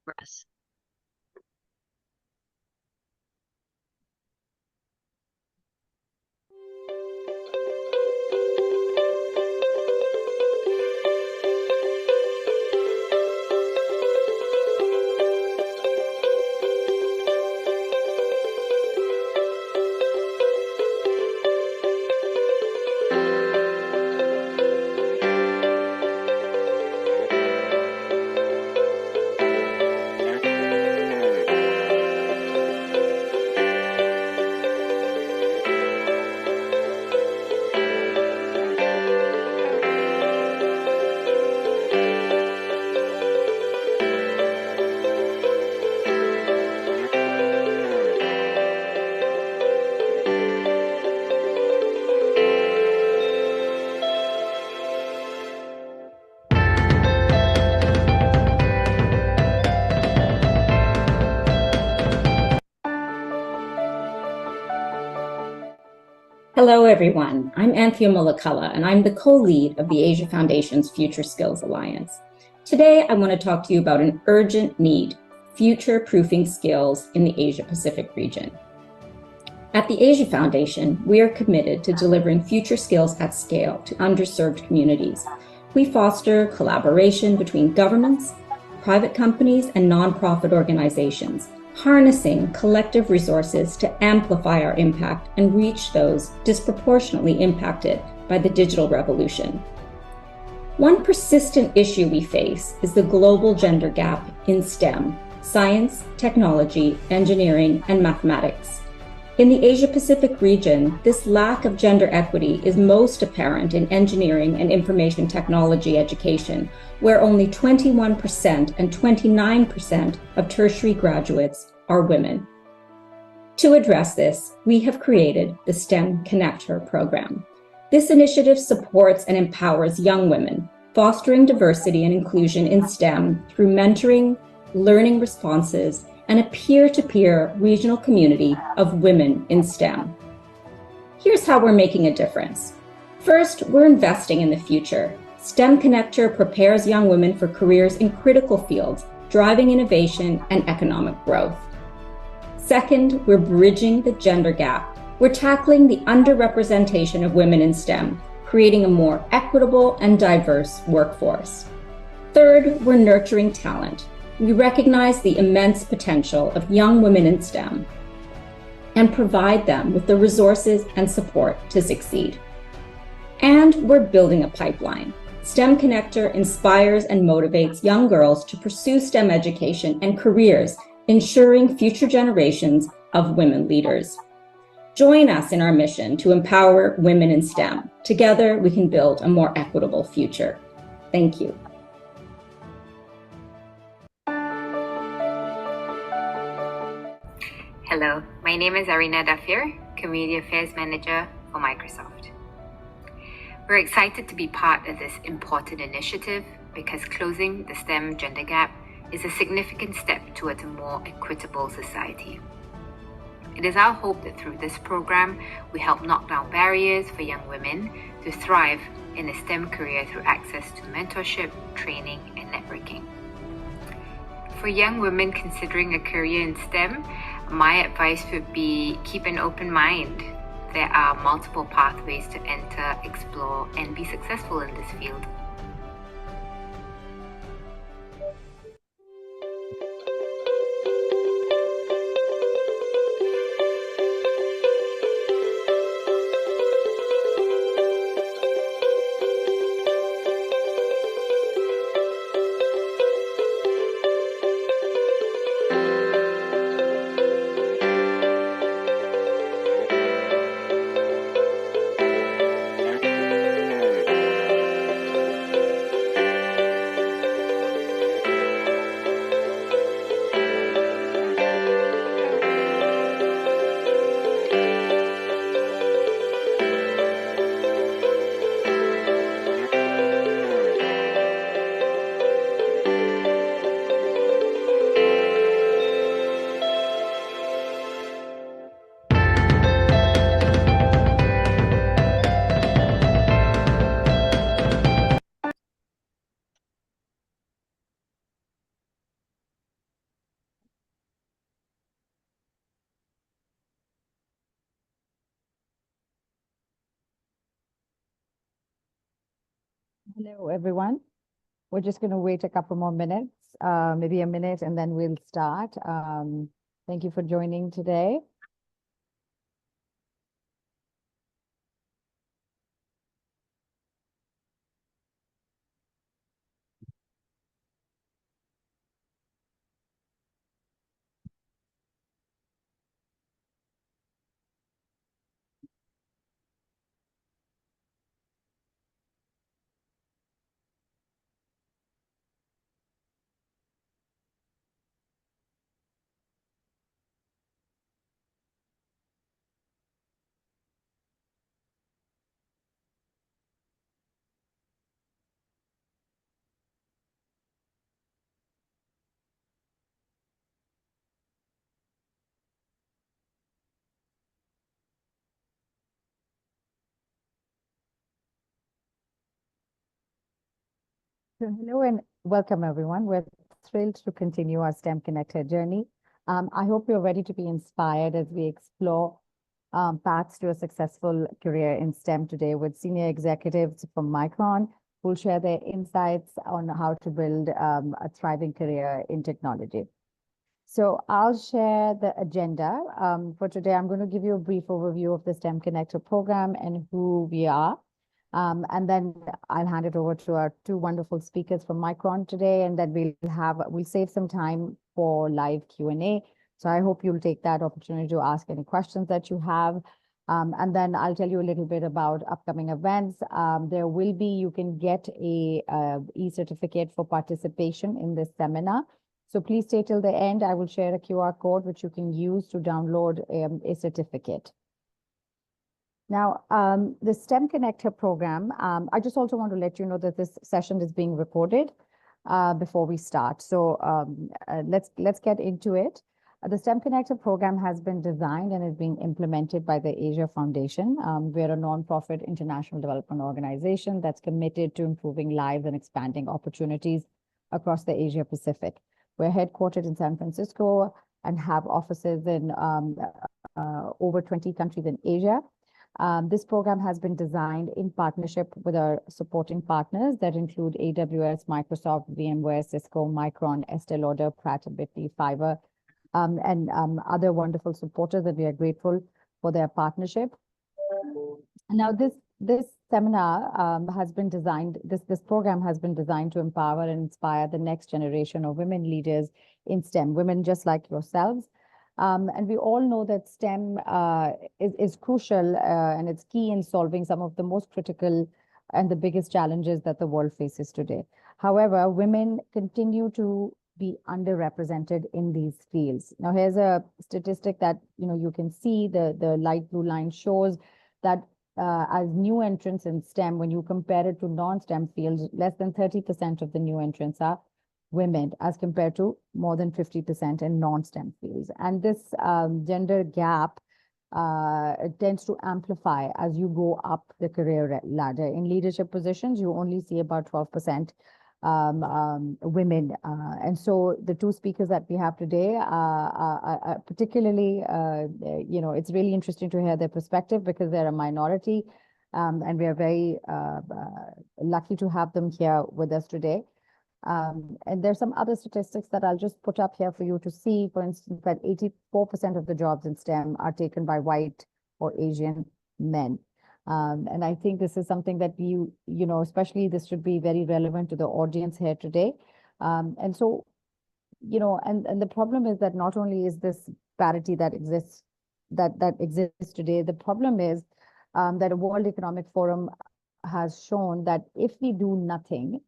Breath. Hello, everyone. I'm Anthea Mulakala, and I'm the co-lead of the Asia Foundation's Future Skills Alliance. Today, I want to talk to you about an urgent need, future-proofing skills in the Asia-Pacific region. At the Asia Foundation, we are committed to delivering future skills at scale to underserved communities. We foster collaboration between governments, private companies, and nonprofit organizations, harnessing collective resources to amplify our impact and reach those disproportionately impacted by the digital revolution. One persistent issue we face is the global gender gap in STEM, science, technology, engineering, and mathematics. In the Asia-Pacific region, this lack of gender equity is most apparent in engineering and information technology education, where only 21% and 29% of tertiary graduates are women. To address this, we have created the STEM Connector program. This initiative supports and empowers young women, fostering diversity and inclusion in STEM through mentoring, learning responses, and a peer-to-peer regional community of women in STEM. Here's how we're making a difference. First, we're investing in the future. STEM Connector prepares young women for careers in critical fields, driving innovation and economic growth. Second, we're bridging the gender gap. We're tackling the underrepresentation of women in STEM, creating a more equitable and diverse workforce. Third, we're nurturing talent. We recognize the immense potential of young women in STEM and provide them with the resources and support to succeed. And we're building a pipeline. STEM Connector inspires and motivates young girls to pursue STEM education and careers, ensuring future generations of women leaders. Join us in our mission to empower women in STEM. Together, we can build a more equitable future. Thank you. Hello, my name is Arina Dafir, Community Affairs Manager for Microsoft. We're excited to be part of this important initiative because closing the STEM gender gap is a significant step towards a more equitable society. It is our hope that through this program, we help knock down barriers for young women to thrive in a STEM career through access to mentorship, training, and networking. For young women considering a career in STEM, my advice would be keep an open mind. There are multiple pathways to enter, explore, and be successful in this field. Hello, everyone. We're just going to wait a couple more minutes, maybe a minute, and then we'll start. Thank you for joining today. So hello and welcome, everyone. We're thrilled to continue our STEM Connected journey. I hope you're ready to be inspired as we explore paths to a successful career in STEM today with senior executives from Micron who will share their insights on how to build a thriving career in technology. So I'll share the agenda. For today, I'm going to give you a brief overview of the STEM Connector program and who we are. And then I'll hand it over to our two wonderful speakers from Micron today, and then we'll save some time for live Q&A. So I hope you'll take that opportunity to ask any questions that you have. And then I'll tell you a little bit about upcoming events. You can get a e-certificate for participation in this seminar. So please stay till the end. I will share a QR code which you can use to download a certificate. Now, the STEM Connector program, I just also want to let you know that this session is being recorded before we start. So let's get into it. The STEM Connector program has been designed and is being implemented by the Asia Foundation. We're a nonprofit international development organization that's committed to improving lives and expanding opportunities across the Asia Pacific. We're headquartered in San Francisco and have offices in over 20 countries in Asia. This program has been designed in partnership with our supporting partners that include AWS, Microsoft, VMware, Cisco, Micron, Estée Lauder, Pratt & Whitney, Fiverr, and other wonderful supporters that we are grateful for their partnership. Now, this seminar has been designed, this program has been designed to empower and inspire the next generation of women leaders in STEM, women just like yourselves. And we all know that STEM is crucial and it's key in solving some of the most critical and the biggest challenges that the world faces today. However, women continue to be underrepresented in these fields. Now, here's a statistic that you can see. The light blue line shows that as new entrants in STEM, when you compare it to non-STEM fields, less than 30% of the new entrants are women as compared to more than 50% in non-STEM fields. And this gender gap tends to amplify as you go up the career ladder. In leadership positions, you only see about 12% women. And so the two speakers that we have today are particularly, it's really interesting to hear their perspective because they're a minority. And we are very lucky to have them here with us today. And there's some other statistics that I'll just put up here for you to see. For instance, that 84% of the jobs in STEM are taken by white or Asian men. And I think this is something that especially this should be very relevant to the audience here today. And so, and the problem is that not only is this parity that exists, that exists today, the problem is that a World Economic Forum has shown that if we do nothing,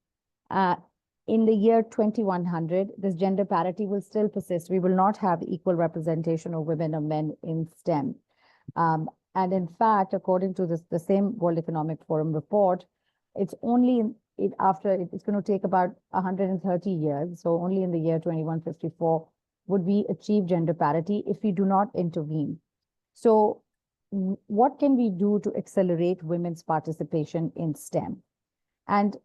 in the year 2100, this gender parity will still persist. We will not have equal representation of women and men in STEM. And in fact, according to the same World Economic Forum report, it's only it's going to take about 130 years. So only in the year 2154 would we achieve gender parity if we do not intervene. So what can we do to accelerate women's participation in STEM? And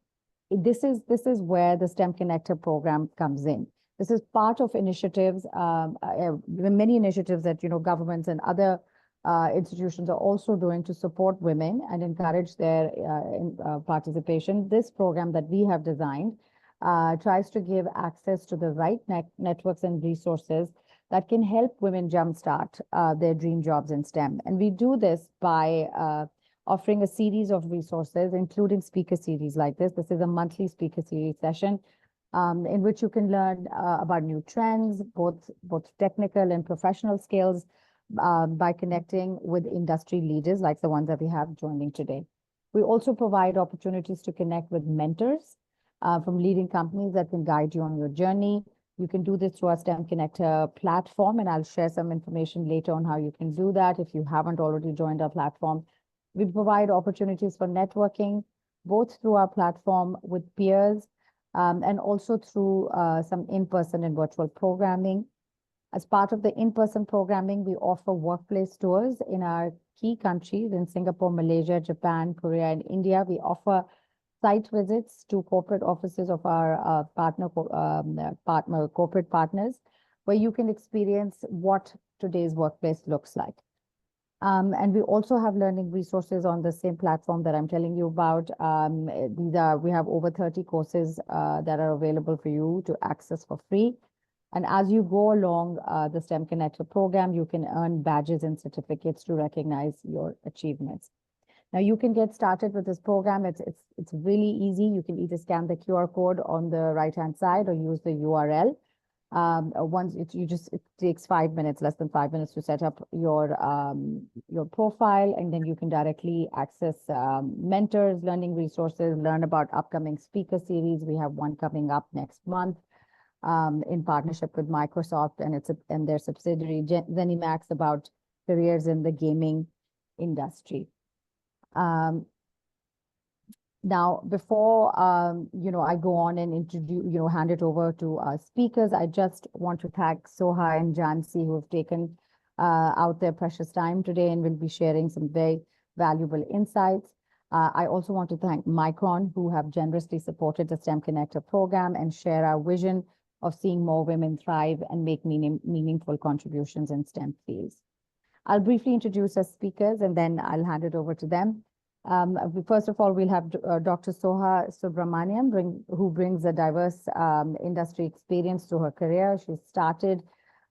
this is where the STEM Connector program comes in. This is part of initiatives, many initiatives that governments and other institutions are also doing to support women and encourage their participation. This program that we have designed tries to give access to the right networks and resources that can help women jumpstart their dream jobs in STEM. And we do this by offering a series of resources, including speaker series like this. This is a monthly speaker series session in which you can learn about new trends, both technical and professional skills, by connecting with industry leaders like the ones that we have joining today. We also provide opportunities to connect with mentors from leading companies that can guide you on your journey. You can do this through our STEM Connector platform, and I'll share some information later on how you can do that if you haven't already joined our platform. We provide opportunities for networking, both through our platform with peers and also through some in-person and virtual programming. As part of the in-person programming, we offer workplace tours in our key countries in Singapore, Malaysia, Japan, Korea, and India. We offer site visits to corporate offices of our corporate partners, where you can experience what today's workplace looks like. And we also have learning resources on the same platform that I'm telling you about. We have over 30 courses that are available for you to access for free. And as you go along the STEM Connector program, you can earn badges and certificates to recognize your achievements. Now, you can get started with this program. It's really easy. You can either scan the QR code on the right-hand side or use the URL. It takes 5 minutes, less than 5 minutes to set up your profile, and then you can directly access mentors, learning resources, learn about upcoming speaker series. We have one coming up next month in partnership with Microsoft and their subsidiary ZeniMax about careers in the gaming industry. Now, before I go on and introduce, hand it over to our speakers, I just want to thank Soha and Jansi, who have taken out their precious time today and will be sharing some very valuable insights. I also want to thank Micron, who have generously supported the STEM Connector program and share our vision of seeing more women thrive and make meaningful contributions in STEM fields. I'll briefly introduce our speakers and then I'll hand it over to them. First of all, we'll have Dr. Soha Subramaniam, who brings a diverse industry experience to her career. She started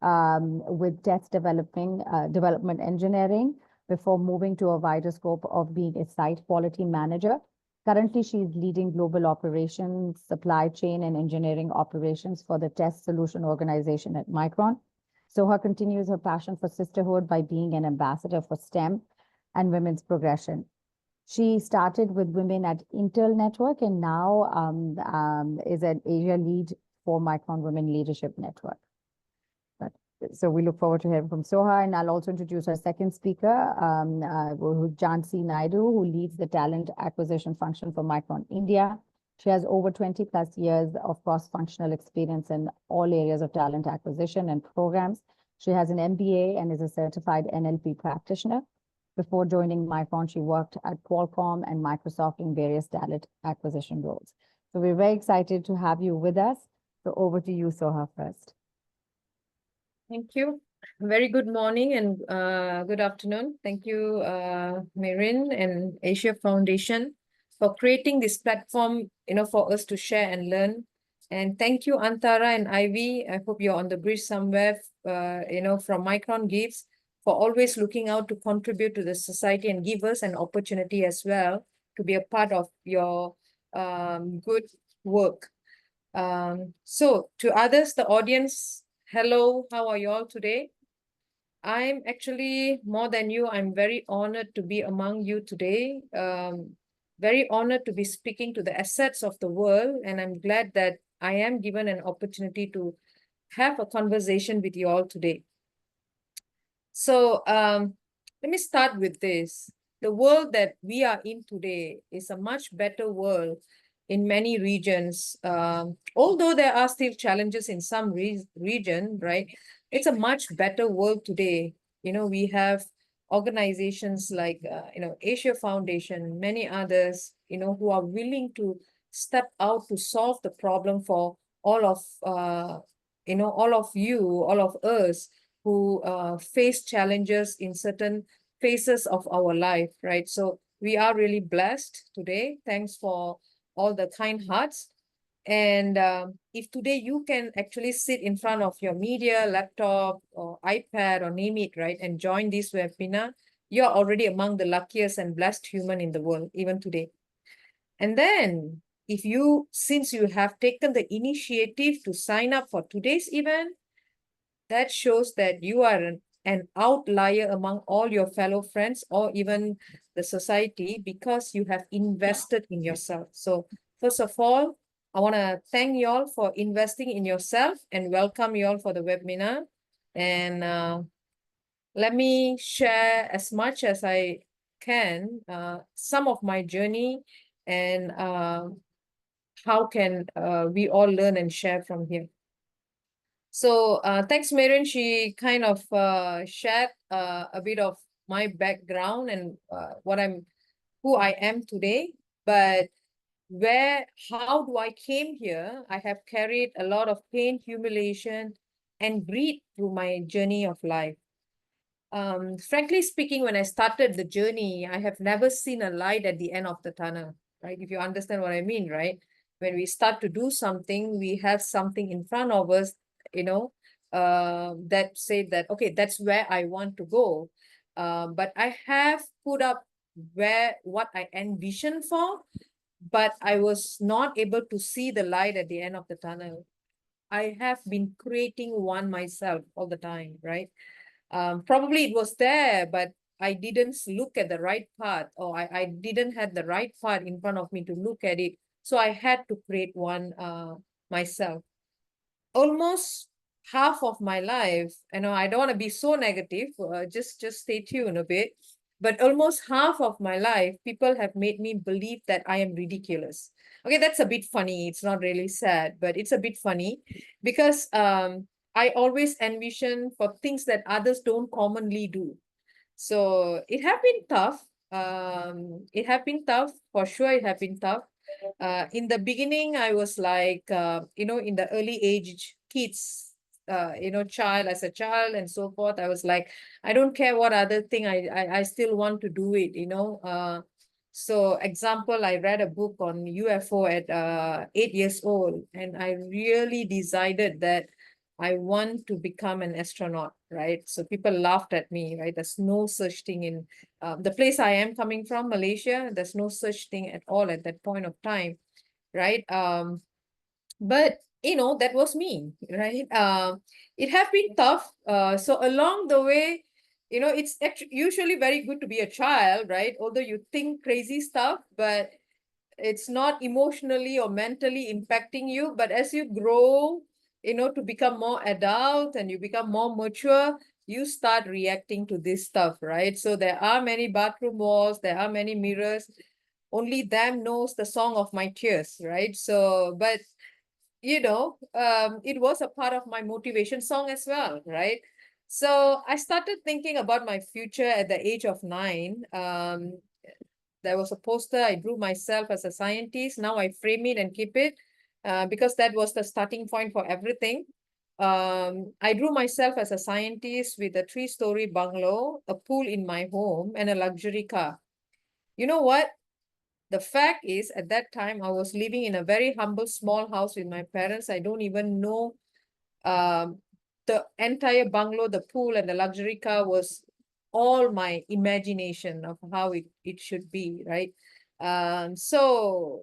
with test development engineering before moving to a wider scope of being a site quality manager. Currently, she is leading global operations, supply chain, and engineering operations for the test solution organization at Micron. Soha continues her passion for sisterhood by being an ambassador for STEM and women's progression. She started with women at Intel Network and now is an Asia lead for Micron Women Leadership Network. So we look forward to hearing from Soha, and I'll also introduce our second speaker, Jansi Naidu, who leads the talent acquisition function for Micron India. She has over 20 plus years of cross-functional experience in all areas of talent acquisition and programs. She has an MBA and is a certified NLP practitioner. Before joining Micron, she worked at Qualcomm and Microsoft in various talent acquisition roles. So we're very excited to have you with us. So over to you, Soha, first. Thank you. Very good morning and good afternoon. Thank you, Merin and Asia Foundation for creating this platform, for us to share and learn. And thank you, Antara and Ivy. I hope you're on the bridge somewhere, from Micron Gives, for always looking out to contribute to the society and give us an opportunity as well to be a part of your good work. So to others, the audience, hello, how are you all today? I'm actually more than you. I'm very honored to be among you today. Very honored to be speaking to the assets of the world. And I'm glad that I am given an opportunity to have a conversation with you all today. So let me start with this. The world that we are in today is a much better world in many regions. Although there are still challenges in some region, right? It's a much better world today. We have organizations like, Asia Foundation, many others, who are willing to step out to solve the problem for all of you, all of us who face challenges in certain phases of our life, right? So we are really blessed today. Thanks for all the kind hearts. And if today you can actually sit in front of your media, laptop, or iPad, or name it, right, and join this webinar, you're already among the luckiest and blessed human in the world, even today. And then since you have taken the initiative to sign up for today's event, that shows that you are an outlier among all your fellow friends or even the society, because you have invested in yourself. So first of all, I want to thank you all for investing in yourself and welcome you all for the webinar. And let me share as much as I can, some of my journey, and how can we all learn and share from here. So thanks, Maren. She kind of shared a bit of my background and who I am today. But how do I came here? I have carried a lot of pain, humiliation, and greed through my journey of life. Frankly speaking, when I started the journey, I have never seen a light at the end of the tunnel, right? If you understand what I mean, right? When we start to do something, we have something in front of us, that say that, okay, that's where I want to go. But I have put up what I envisioned for, but I was not able to see the light at the end of the tunnel. I have been creating one myself all the time, right? Probably it was there, but I didn't look at the right part, or I didn't have the right part in front of me to look at it. So I had to create one myself. Almost half of my life, I don't want to be so negative, just stay tuned a bit. But almost half of my life, people have made me believe that I am ridiculous. Okay, that's a bit funny. It's not really sad, but it's a bit funny because I always envision for things that others don't commonly do. So it have been tough. It have been tough, for sure. It have been tough. In the beginning, I was like, in the early age kids, child as a child and so forth. I was like, I don't care what other thing, I still want to do it, So example, I read a book on UFO at 8 years old, and I really decided that I want to become an astronaut, right? So people laughed at me, right? There's no such thing in the place I am coming from, Malaysia. There's no such thing at all at that point of time, right? But that was me, right? It have been tough. So along the way, it's usually very good to be a child, right? Although you think crazy stuff, but it's not emotionally or mentally impacting you. But as you grow, to become more adult and you become more mature, you start reacting to this stuff, right? So there are many bathroom walls, there are many mirrors. Only them knows the song of my tears, right? So, but it was a part of my motivation song as well, right? So I started thinking about my future at the age of 9. There was a poster I drew myself as a scientist. Now I frame it and keep it because that was the starting point for everything. I drew myself as a scientist with a 3-story bungalow, a pool in my home, and a luxury car. You know what? The fact is, at that time, I was living in a very humble, small house with my parents. I don't even know the entire bungalow, the pool, and the luxury car was all my imagination of how it should be, right? So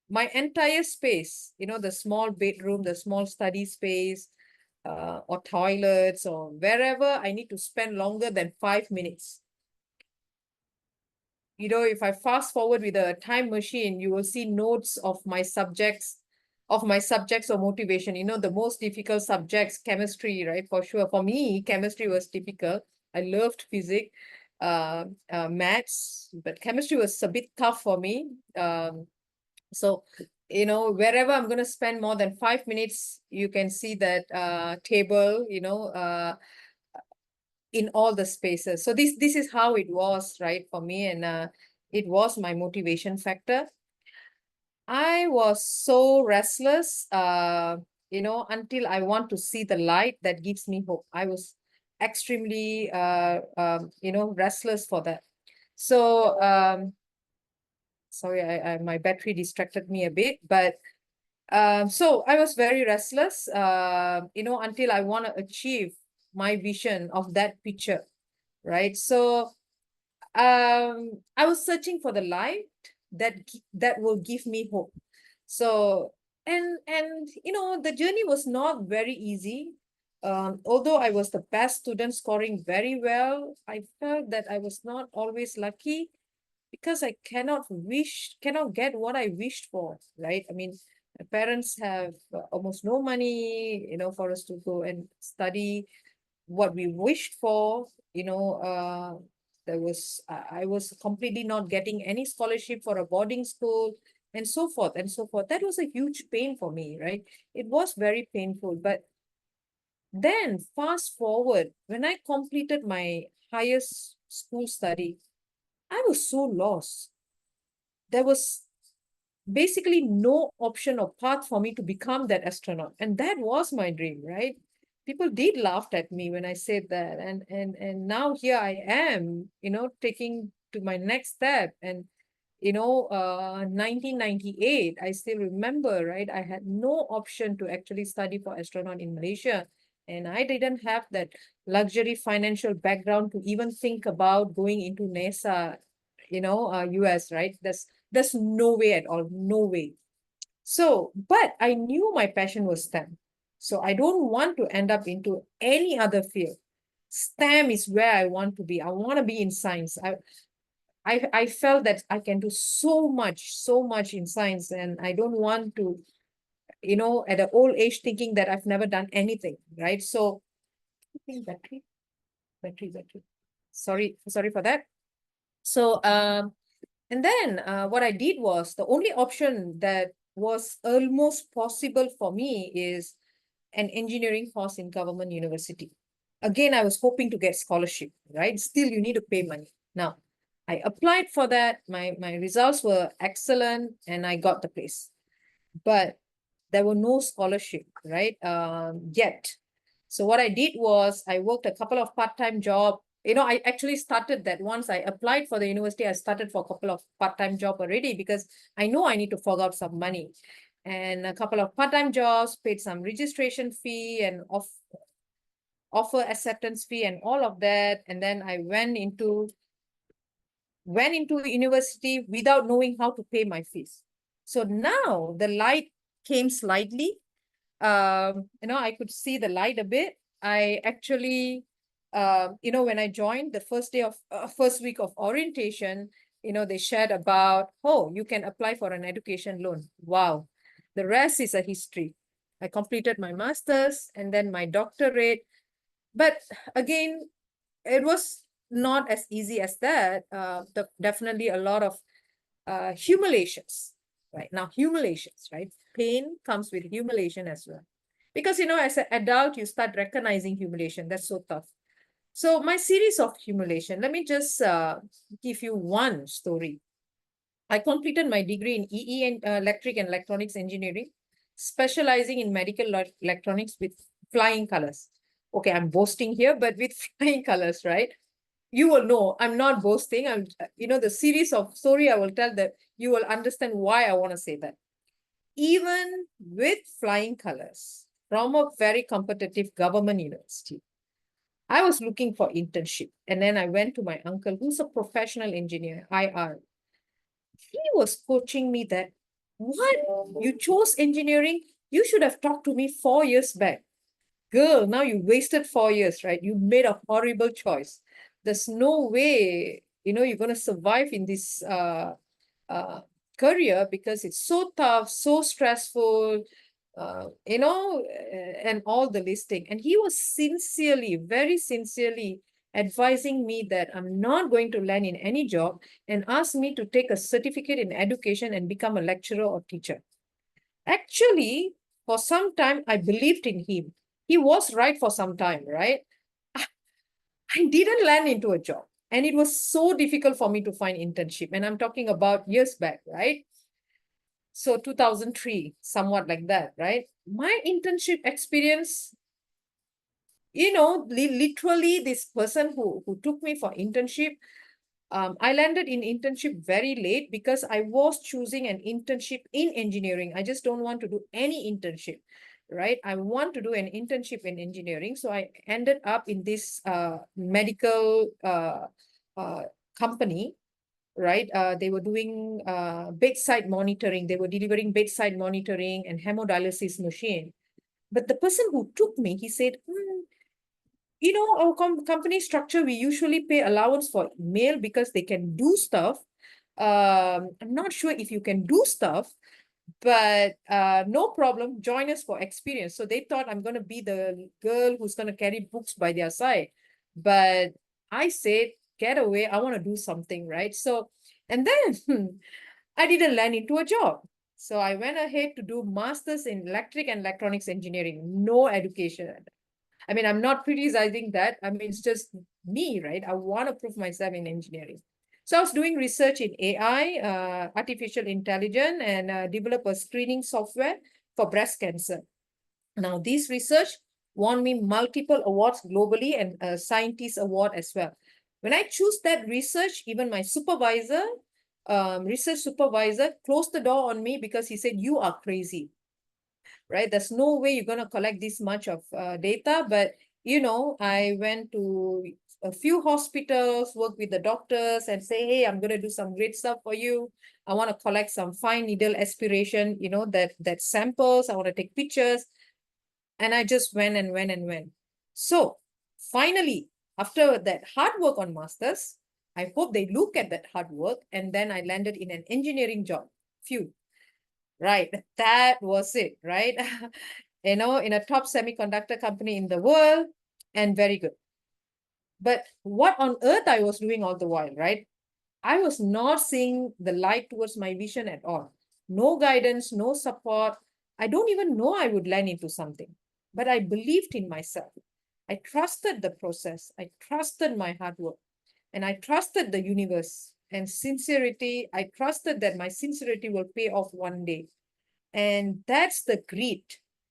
my entire space, the small bedroom, the small study space, or toilets, or wherever I need to spend longer than 5 minutes. If I fast forward with a time machine, you will see notes of my subjects or motivation. The most difficult subjects, chemistry, right? For sure. For me, chemistry was difficult. I loved physics, maths, but chemistry was a bit tough for me. So, wherever I'm going to spend more than 5 minutes, you can see that table, in all the spaces. So this is how it was, right, for me, and it was my motivation factor. I was so restless, until I want to see the light that gives me hope. I was extremely, restless for that. So, sorry, my battery distracted me a bit, but so I was very restless, until I want to achieve my vision of that picture, right? So I was searching for the light that will give me hope. So and the journey was not very easy. Although I was the best student scoring very well, I felt that I was not always lucky because I cannot get what I wished for, right? I mean, my parents have almost no money, for us to go and study what we wished for. I was completely not getting any scholarship for a boarding school and so forth and so forth. That was a huge pain for me, right? It was very painful. But then fast forward, when I completed my highest school study, I was so lost. There was basically no option or path for me to become that astronaut. And that was my dream, right? People did laugh at me when I said that. And now here I am, taking to my next step. And 1998, I still remember, right? I had no option to actually study for astronaut in Malaysia. And I didn't have that luxury financial background to even think about going into NASA, US, right? There's no way at all, no way. So, but I knew my passion was STEM. So I don't want to end up into any other field. STEM is where I want to be. I want to be in science. I felt that I can do so much in science, and I don't want to, at an old age thinking that I've never done anything, right? So, battery. Sorry for that. So, and then what I did was the only option that was almost possible for me is an engineering course in government university. Again, I was hoping to get scholarship, right? Still, you need to pay money. Now, I applied for that. My results were excellent and I got the place. But there were no scholarship, right? Yet. So what I did was I worked a couple of part-time jobs. I actually started that once I applied for the university. I started for a couple of part-time jobs already because I know I need to fork out some money. And a couple of part-time jobs, paid some registration fee and offer acceptance fee and all of that. And then I went into university without knowing how to pay my fees. So now the light came slightly. I could see the light a bit. I actually, when I joined the first week of orientation, they shared about, oh, you can apply for an education loan. Wow. The rest is a history. I completed my master's and then my doctorate. But again, it was not as easy as that. Definitely a lot of humiliations, right? Now, humiliations, right? Pain comes with humiliation as well. Because, as an adult, you start recognizing humiliation. That's so tough. So my series of humiliation, let me just give you one story. I completed my degree in EE and electric and electronics engineering, specializing in medical electronics with flying colors. Okay, I'm boasting here, but with flying colors, right? You will know I'm not boasting. I'm, the series of story I will tell that you will understand why I want to say that. Even with flying colors from a very competitive government university, I was looking for internship. And then I went to my uncle, who's a professional engineer, IR. He was coaching me that, what? You chose engineering? You should have talked to me 4 years back. Girl, now you wasted 4 years, right? You made a horrible choice. There's no way, you're going to survive in this career because it's so tough, so stressful, and all the listing. And he was sincerely, very sincerely advising me that I'm not going to land in any job and asked me to take a certificate in education and become a lecturer or teacher. Actually, for some time, I believed in him. He was right for some time, right? I didn't land into a job. And it was so difficult for me to find internship. And I'm talking about years back, right? So 2003, somewhat like that, right? My internship experience, literally this person who took me for internship, I landed in internship very late because I was choosing an internship in engineering. I just don't want to do any internship, right? I want to do an internship in engineering. So I ended up in this medical company, right? They were doing bedside monitoring. They were delivering bedside monitoring and hemodialysis machine. But the person who took me, he said, our company structure, we usually pay allowance for male because they can do stuff. I'm not sure if you can do stuff, but no problem, join us for experience. So they thought I'm going to be the girl who's going to carry books by their side. But I said, get away, I want to do something, right? So, and then I didn't land into a job. So I went ahead to do masters in electric and electronics engineering, no education. I mean, I'm not criticizing that. I mean, it's just me, right? I want to prove myself in engineering. So I was doing research in AI, artificial intelligence, and develop a screening software for breast cancer. Now, this research won me multiple awards globally and a scientist award as well. When I choose that research, even my supervisor, research supervisor, closed the door on me because he said, you are crazy, right? There's no way you're going to collect this much of data. But, I went to a few hospitals, work with the doctors and say, hey, I'm going to do some great stuff for you. I want to collect some fine needle aspiration, that samples. I want to take pictures. And I just went and went and went. So finally, after that hard work on masters, I hope they look at that hard work. And then I landed in an engineering job. Phew. Right, that was it, right? In a top semiconductor company in the world, and very good. But what on earth I was doing all the while, right? I was not seeing the light towards my vision at all. No guidance, no support. I don't even know I would land into something, but I believed in myself. I trusted the process. I trusted my hard work, and I trusted the universe and sincerity. I trusted that my sincerity will pay off one day. And that's the greed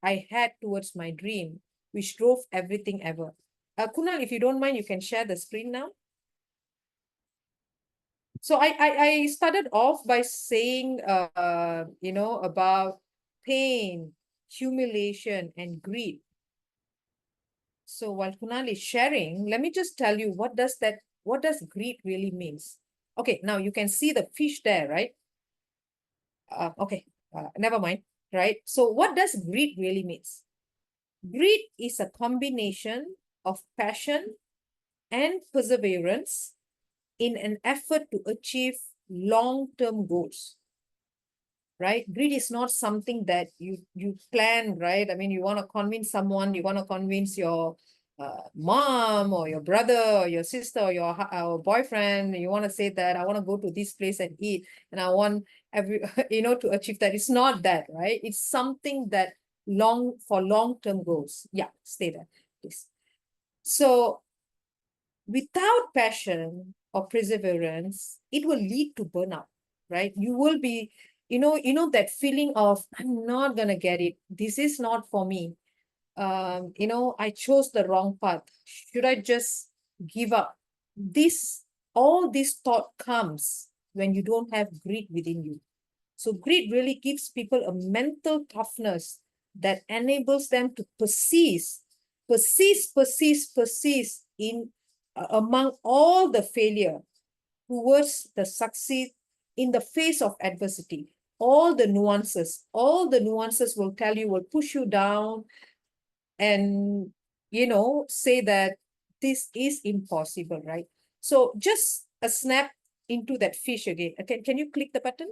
I had towards my dream, which drove everything ever. Kunal, if you don't mind, you can share the screen now. So I started off by saying, about pain, humiliation, and greed. So while Kunal is sharing, let me just tell you what does greed really means. Okay, now you can see the fish there, right? Okay, never mind, right? So what does greed really means? Greed is a combination of passion and perseverance in an effort to achieve long-term goals, right? Greed is not something that you plan, right? I mean, you want to convince someone, you want to convince your mom or your brother or your sister or your boyfriend, you want to say that I want to go to this place and eat, and I want to achieve that. It's not that, right? It's something that long-term goals. Yeah, stay there, please. So without passion or perseverance, it will lead to burnout, right? You will be, that feeling of, I'm not going to get it. This is not for me. I chose the wrong path. Should I just give up? All this thought comes when you don't have greed within you. So greed really gives people a mental toughness that enables them to persist in among all the failure towards the succeed in the face of adversity. All the nuances will tell you, will push you down and, say that this is impossible, right? So just a snap into that fish again. Can you click the button?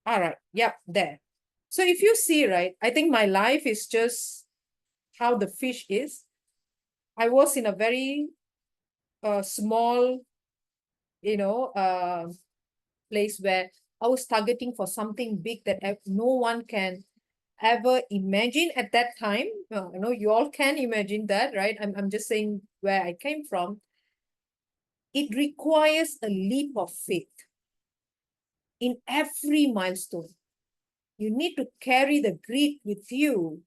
All right. Yep, there. So if you see, right, I think my life is just how the fish is. I was in a very small, place where I was targeting for something big that no one can ever imagine at that time. You all can imagine that, right? I'm just saying where I came from. It requires a leap of faith in every milestone. you need to carry the grit with you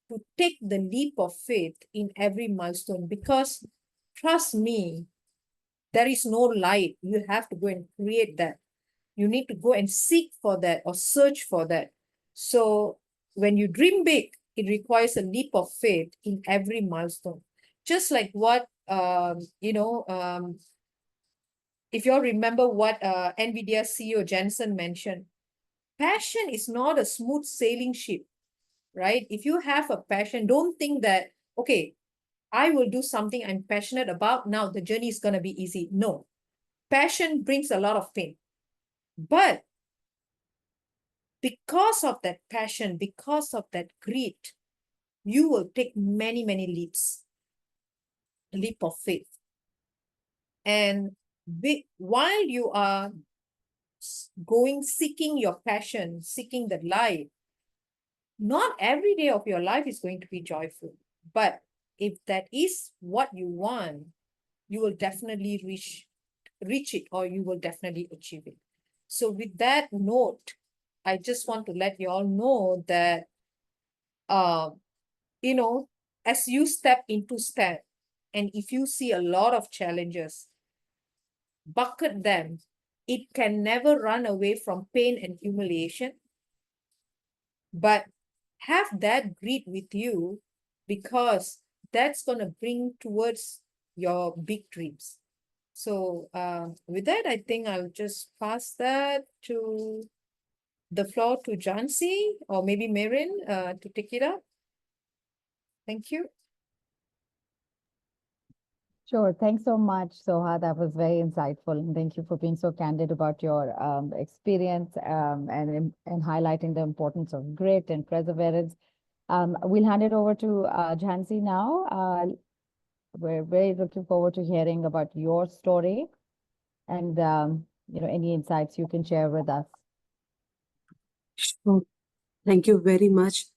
to take the leap of faith in every milestone, because trust me, there is no light. You have to go and create that. You need to go and seek for that or search for that. So when you dream big, it requires a leap of faith in every milestone. Just like what, if you all remember what NVIDIA CEO Jensen mentioned, passion is not a smooth sailing ship, right? If you have a passion, don't think that, okay, I will do something I'm passionate about. Now the journey is going to be easy. No, passion brings a lot of pain. But because of that passion, because of that grit, you will take many, many leaps, a leap of faith. And while you are going, seeking your passion, seeking the light, not every day of your life is going to be joyful. But if that is what you want, you will definitely reach it, or you will definitely achieve it. So with that note, I just want to let you all know that, as you step into STEM, and if you see a lot of challenges, bucket them. It can never run away from pain and humiliation, but have that grit with you, because that's going to bring towards your big dreams. So with that, I think I'll just pass the floor to Jansi or maybe Merin to take it up. Thank you. Sure. Thanks so much, Soha. That was very insightful. And thank you for being so candid about your experience and highlighting the importance of grit and perseverance. We'll hand it over to Jhansi now. We're very looking forward to hearing about your story and any insights you can share with us. Sure. Thank you very much.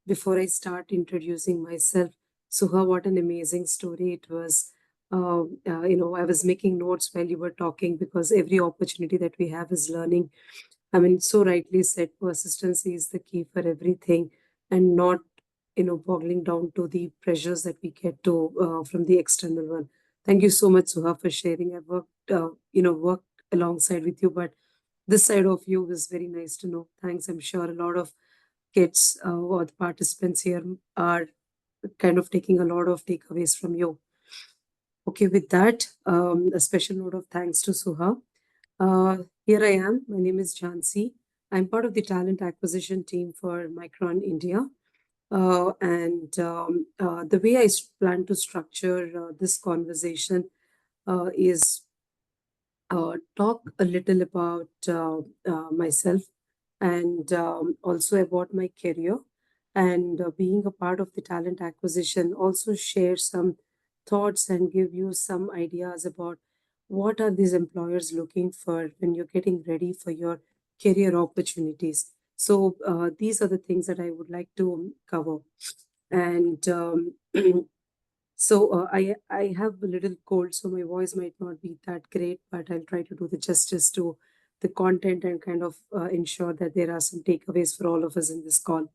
Before I start introducing myself, Suha, what an amazing story it was. I was making notes while you were talking, because every opportunity that we have is learning. I mean, so rightly said, persistency is the key for everything, and not, boggling down to the pressures that we get to from the external one. Thank you so much, Suha, for sharing. I've worked alongside with you, but this side of you was very nice to know. Thanks. I'm sure a lot of kids or the participants here are kind of taking a lot of takeaways from you. Okay, with that, a special note of thanks to Suha. Here I am. My name is Jhansi. I'm part of the talent acquisition team for Micron India. The way I plan to structure this conversation is talk a little about myself, and also about my career, and being a part of the talent acquisition, also share some thoughts and give you some ideas about what are these employers looking for when you're getting ready for your career opportunities. So these are the things that I would like to cover. And So I have a little cold, so my voice might not be that great, but I'll try to do the justice to the content and kind of ensure that there are some takeaways for all of us in this call.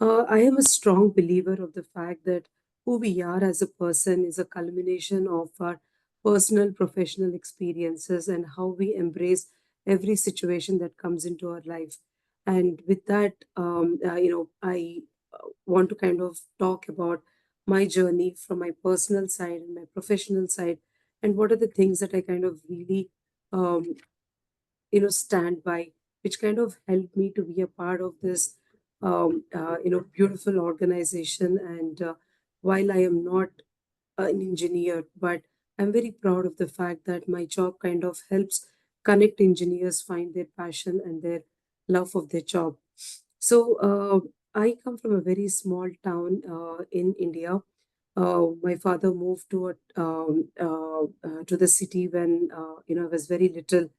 I am a strong believer of the fact that who we are as a person is a culmination of our personal, professional experiences and how we embrace every situation that comes into our life. And with that, I want to kind of talk about my journey from my personal side and my professional side, and what are the things that I kind of really, um, stand by, which kind of helped me to be a part of this, beautiful organization. And while I am not an engineer, but I'm very proud of the fact that my job kind of helps connect engineers find their passion and their love of their job. So I come from a very small town in India. My father moved to the city when I was very little,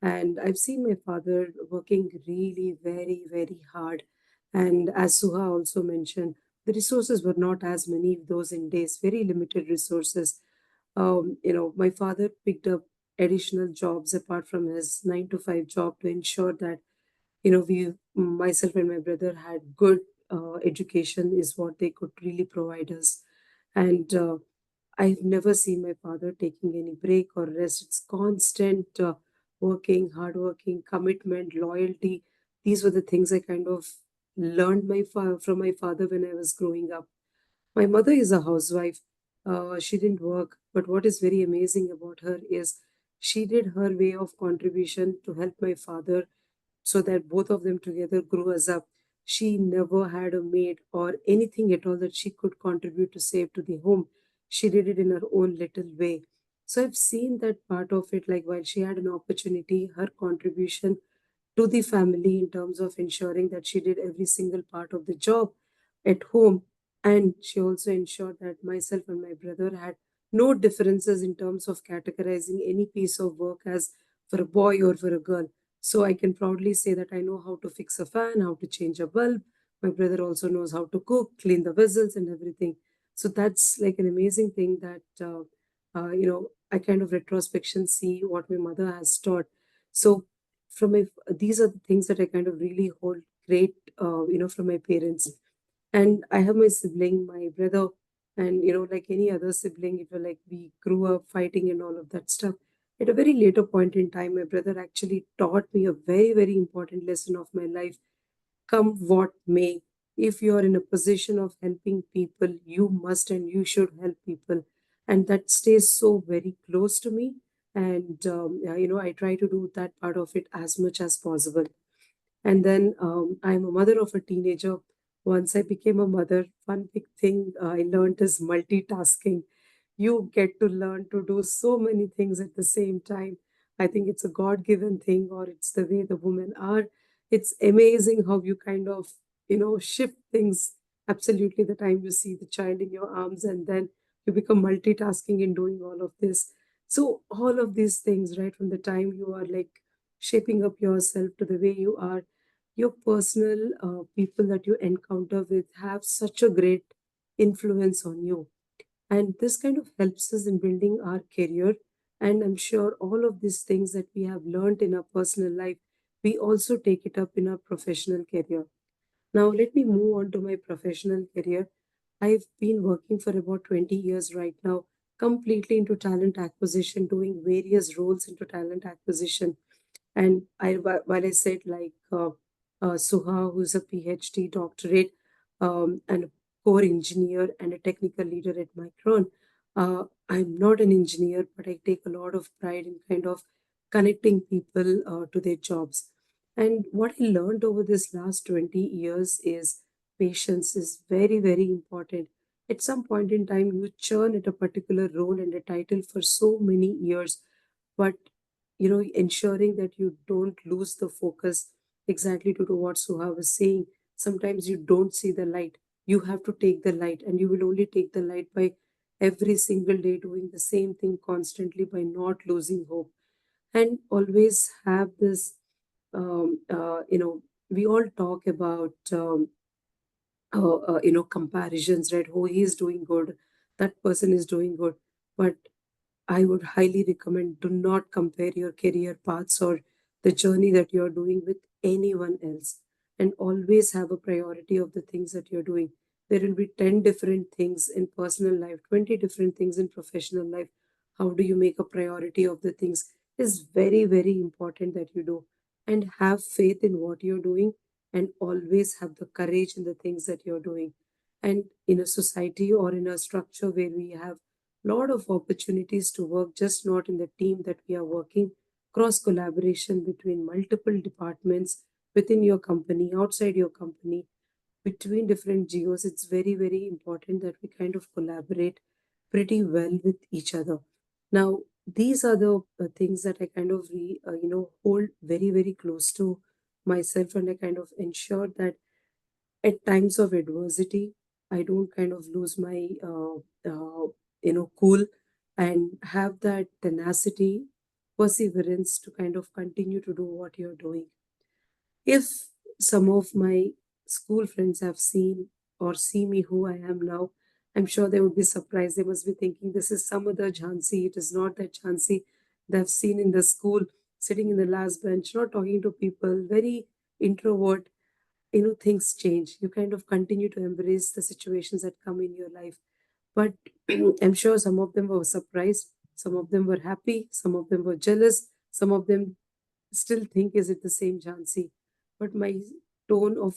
and I've seen my father working really very very hard. And as Suha also mentioned, the resources were not as many those in days, very limited resources. My father picked up additional jobs apart from his 9 to 5 job to ensure that myself and my brother had good education is what they could really provide us. And I've never seen my father taking any break or rest. It's constant working, hardworking, commitment, loyalty. These were the things I kind of learned from my father when I was growing up. My mother is a housewife. She didn't work, but what is very amazing about her is she did her way of contribution to help my father so that both of them together grew us up. She never had a maid or anything at all that she could contribute to save to the home. She did it in her own little way. So I've seen that part of it, like while she had an opportunity, her contribution to the family in terms of ensuring that she did every single part of the job at home. And she also ensured that myself and my brother had no differences in terms of categorizing any piece of work as for a boy or for a girl. So I can proudly say that I know how to fix a fan, how to change a bulb. My brother also knows how to cook, clean the vessels, and everything. So that's like an amazing thing that, I kind of retrospection see what my mother has taught. So these are the things that I kind of really hold great, from my parents. And I have my sibling, my brother, and like any other sibling, it was like we grew up fighting and all of that stuff. At a very later point in time, my brother actually taught me a very, very important lesson of my life. Come what may, if you are in a position of helping people, you must and you should help people. And that stays so very close to me. And, I try to do that part of it as much as possible. And then I'm a mother of a teenager. Once I became a mother, one big thing I learned is multitasking. You get to learn to do so many things at the same time. I think it's a God given thing, or it's the way the women are. It's amazing how you kind of, shift things absolutely the time you see the child in your arms, and then you become multitasking in doing all of this. So, all of these things, right, from the time you are like shaping up yourself to the way you are, your personal people that you encounter with have such a great influence on you. And this kind of helps us in building our career. And I'm sure all of these things that we have learned in our personal life, we also take it up in our professional career. Now, let me move on to my professional career. I've been working for about 20 years right now, completely into talent acquisition, doing various roles into talent acquisition. And while I said like Suha, who's a PhD doctorate and a core engineer and a technical leader at Micron, I'm not an engineer, but I take a lot of pride in kind of connecting people to their jobs. And what I learned over this last 20 years is patience is very, very important. At some point in time, you churn at a particular role and a title for so many years, but ensuring that you don't lose the focus, exactly to what Suha was saying. Sometimes you don't see the light. You have to take the light, and you will only take the light by every single day doing the same thing constantly, by not losing hope. And always have this, we all talk about, comparisons, right? Oh, he is doing good, that person is doing good. But I would highly recommend, do not compare your career paths or the journey that you're doing with anyone else, and always have a priority of the things that you're doing. There will be 10 different things in personal life, 20 different things in professional life. How do you make a priority of the things is very, very important that you do, and have faith in what you're doing, and always have the courage in the things that you're doing. And in a society or in a structure where we have lot of opportunities to work, just not in the team that we are working, cross collaboration between multiple departments within your company, outside your company, between different geos. It's very, very important that we kind of collaborate pretty well with each other. Now, these are the things that I kind of hold very, very close to myself, and I kind of ensure that at times of adversity, I don't kind of lose my cool, and have that tenacity, perseverance to kind of continue to do what you're doing. If some of my school friends have seen or see me who I am now, I'm sure they would be surprised. They must be thinking this is some other Jhansi. It is not that Jhansi they've seen in the school, sitting in the last bench, not talking to people, very introvert, things change. You kind of continue to embrace the situations that come in your life. But I'm sure some of them were surprised, some of them were happy, some of them were jealous, some of them still think, is it the same Jhansi? But my tone of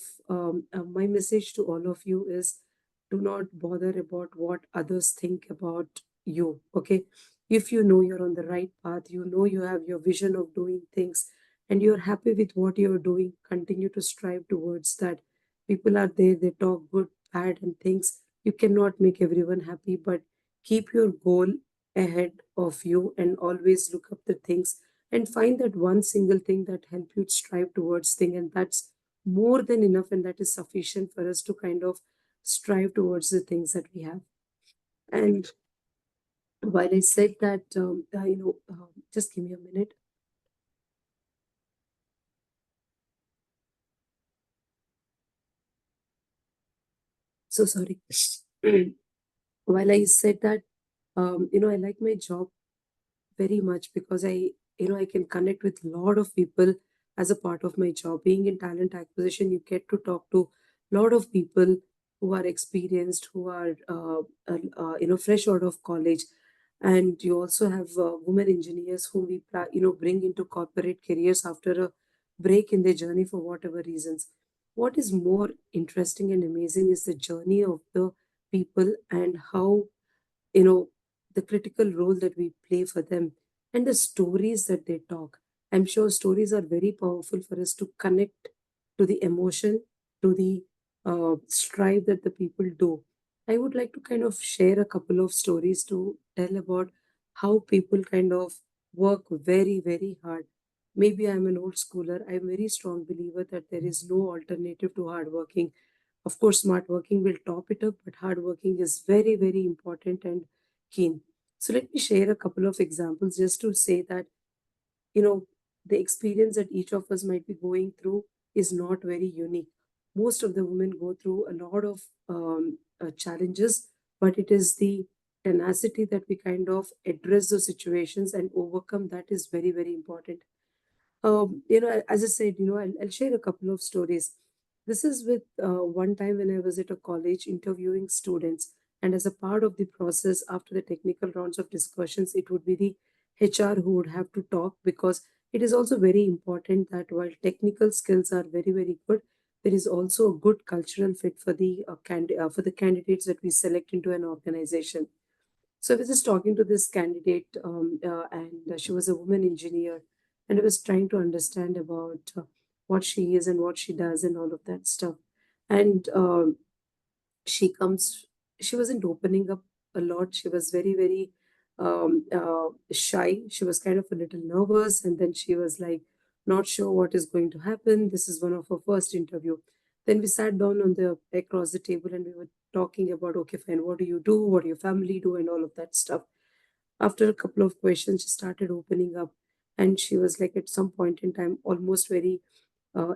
my message to all of you is, do not bother about what others think about you. Okay. If you know you're on the right path, you know you have your vision of doing things, and you're happy with what you're doing, continue to strive towards that. People are there, they talk good, bad, and things. You cannot make everyone happy, but keep your goal ahead of you and always look up the things and find that one single thing that help you strive towards thing, and that's more than enough, and that is sufficient for us to kind of strive towards the things that we have. And while I said that, just give me a minute. So sorry. While I said that, I like my job very much because I can connect with a lot of people as a part of my job. Being in talent acquisition, you get to talk to a lot of people who are experienced, who are fresh out of college, and you also have women engineers whom we bring into corporate careers after a break in their journey for whatever reasons. What is more interesting and amazing is the journey of the people and how you know the critical role that we play for them and the stories that they talk. I'm sure stories are very powerful for us to connect to the emotion, to the strive that the people do. I would like to kind of share a couple of stories to tell about how people kind of work very, very hard. Maybe I'm an old schooler. I'm a very strong believer that there is no alternative to hard working. Of course, smart working will top it up, but hard working is very, very important and keen. So let me share a couple of examples just to say that, you know, the experience that each of us might be going through is not very unique. Most of the women go through a lot of challenges, but it is the tenacity that we kind of address those situations and overcome that is very, very important. As I said, I'll share a couple of stories. This is with one time when I was at a college interviewing students, and as a part of the process, after the technical rounds of discussions, it would be the HR who would have to talk, because it is also very important that while technical skills are very, very good, there is also a good cultural fit for the for the candidates that we select into an organization. So I was just talking to this candidate, and she was a woman engineer, and I was trying to understand about what she is and what she does and all of that stuff. And she comes, she wasn't opening up a lot. She was very, very shy. She was kind of a little nervous, and then she was like, not sure what is going to happen. This is one of her first interview. Then we sat down on the across the table and we were talking about, okay, fine, what do you do? What do your family do? And all of that stuff. After a couple of questions, she started opening up, and she was like, at some point in time, almost very